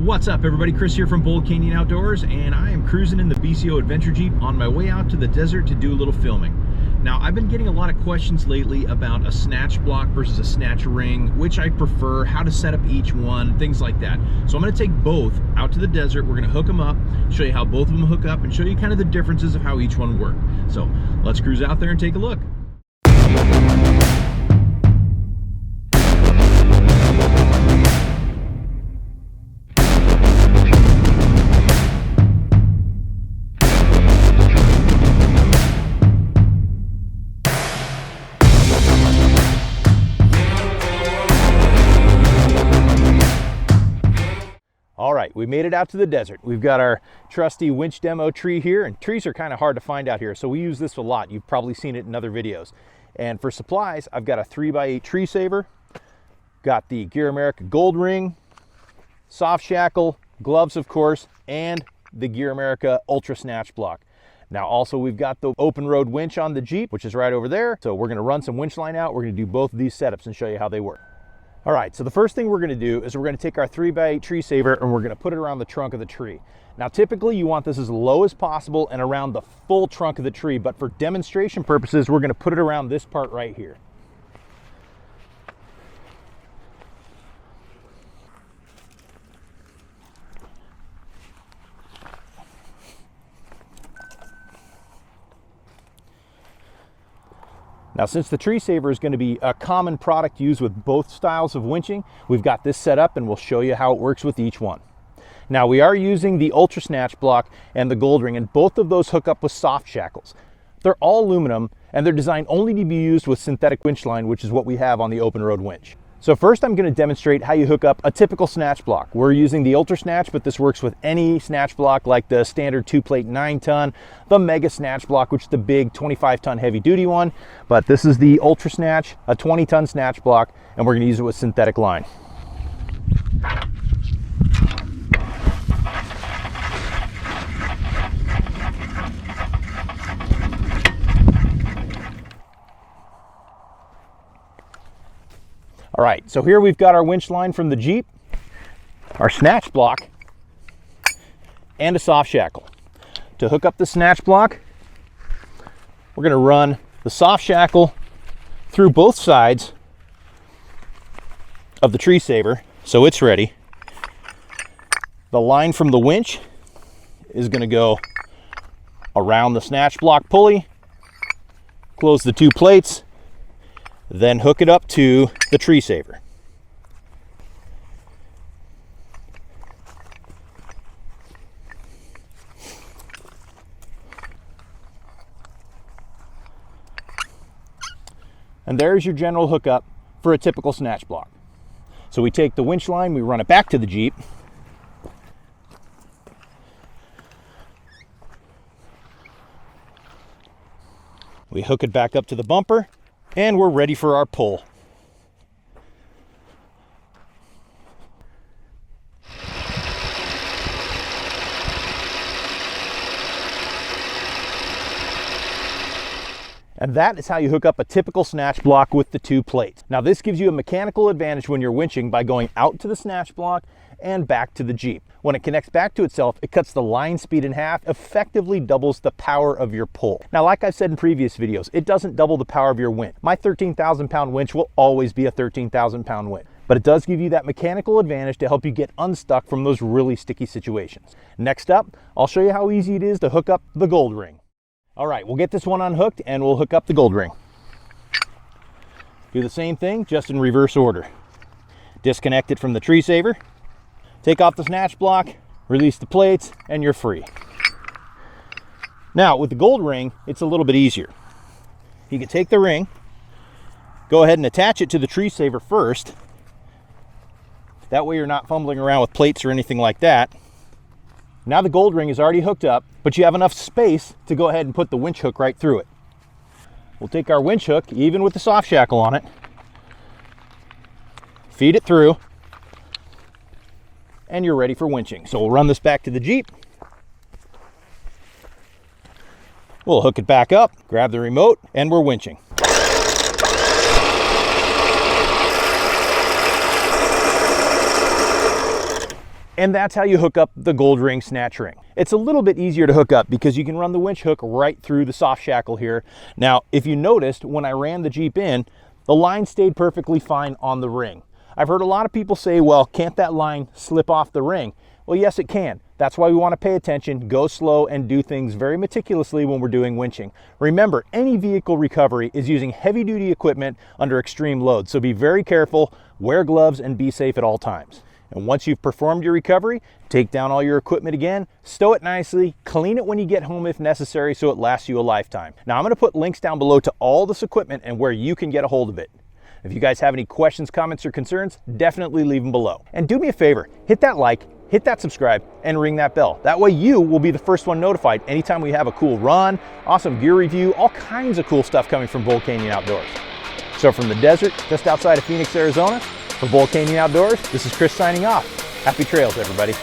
What's up everybody, Chris here from Bold Canyon Outdoors, and I am cruising in the BCO Adventure Jeep on my way out to the desert to do a little filming. Now, I've been getting a lot of questions lately about a Snatch Block versus a Snatch Ring, which I prefer, how to set up each one, things like that. So I'm going to take both out to the desert, we're going to hook them up, show you how both of them hook up, and show you kind of the differences of how each one work. So let's cruise out there and take a look. All right, we made it out to the desert. We've got our trusty winch demo tree here, and trees are kind of hard to find out here, so we use this a lot. You've probably seen it in other videos. And for supplies, I've got a 3x8 tree saver, got the GearAmerica gold ring, soft shackle, gloves of course, and the GearAmerica Ultra Snatch Block. Now also we've got the OPENROAD Winch on the Jeep, which is right over there. So we're gonna run some winch line out. We're gonna do both of these setups and show you how they work. All right, so the first thing we're gonna do is we're gonna take our 3x8 tree saver and we're gonna put it around the trunk of the tree. Now, typically you want this as low as possible and around the full trunk of the tree, but for demonstration purposes, we're gonna put it around this part right here. Now, since the tree saver is going to be a common product used with both styles of winching, we've got this set up and we'll show you how it works with each one. Now, we are using the Ultra Snatch Block and the gold ring, and both of those hook up with soft shackles. They're all aluminum and they're designed only to be used with synthetic winch line, which is what we have on the OPENROAD Winch. So first I'm going to demonstrate how you hook up a typical snatch block. We're using the Ultra Snatch, but this works with any snatch block like the standard 2-plate 9-ton, the Mega Snatch Block, which is the big 25-ton heavy-duty one. But this is the Ultra Snatch, a 20-ton snatch block, and we're going to use it with synthetic line. All right, so here we've got our winch line from the Jeep, our snatch block, and a soft shackle. To hook up the snatch block, we're gonna run the soft shackle through both sides of the tree saver, so it's ready. The line from the winch is gonna go around the snatch block pulley, close the two plates, then hook it up to the tree saver. And there's your general hookup for a typical snatch block. So we take the winch line, we run it back to the Jeep. We hook it back up to the bumper, and we're ready for our pull. And that is how you hook up a typical snatch block with the two plates. Now, this gives you a mechanical advantage when you're winching by going out to the snatch block and back to the Jeep. When it connects back to itself, it cuts the line speed in half, effectively doubles the power of your pull. Now, like I've said in previous videos, it doesn't double the power of your winch. My 13,000-pound winch will always be a 13,000-pound winch, but it does give you that mechanical advantage to help you get unstuck from those really sticky situations. Next up, I'll show you how easy it is to hook up the gold ring. All right, we'll get this one unhooked and we'll hook up the gold ring. Do the same thing, just in reverse order. Disconnect it from the tree saver, take off the snatch block, release the plates, and you're free. Now, with the gold ring, it's a little bit easier. You can take the ring, go ahead and attach it to the tree saver first. That way you're not fumbling around with plates or anything like that. Now the gold ring is already hooked up, but you have enough space to go ahead and put the winch hook right through it. We'll take our winch hook, even with the soft shackle on it, feed it through, and you're ready for winching. So we'll run this back to the Jeep. We'll hook it back up, grab the remote, and we're winching. And that's how you hook up the gold ring snatch ring. It's a little bit easier to hook up because you can run the winch hook right through the soft shackle here. Now, if you noticed, when I ran the Jeep in, the line stayed perfectly fine on the ring. I've heard a lot of people say, well, can't that line slip off the ring? Well, yes, it can. That's why we want to pay attention, go slow, and do things very meticulously when we're doing winching. Remember, any vehicle recovery is using heavy-duty equipment under extreme load, so be very careful, wear gloves, and be safe at all times. And once you've performed your recovery, take down all your equipment again, stow it nicely, clean it when you get home if necessary so it lasts you a lifetime. Now, I'm going to put links down below to all this equipment and where you can get a hold of it. If you guys have any questions, comments, or concerns, definitely leave them below. And do me a favor, hit that like, hit that subscribe, and ring that bell. That way you will be the first one notified anytime we have a cool run, awesome gear review, all kinds of cool stuff coming from Bull Canyon Outdoors. So from the desert just outside of Phoenix, Arizona, for Bull Canyon Outdoors, this is Chris signing off. Happy trails, everybody.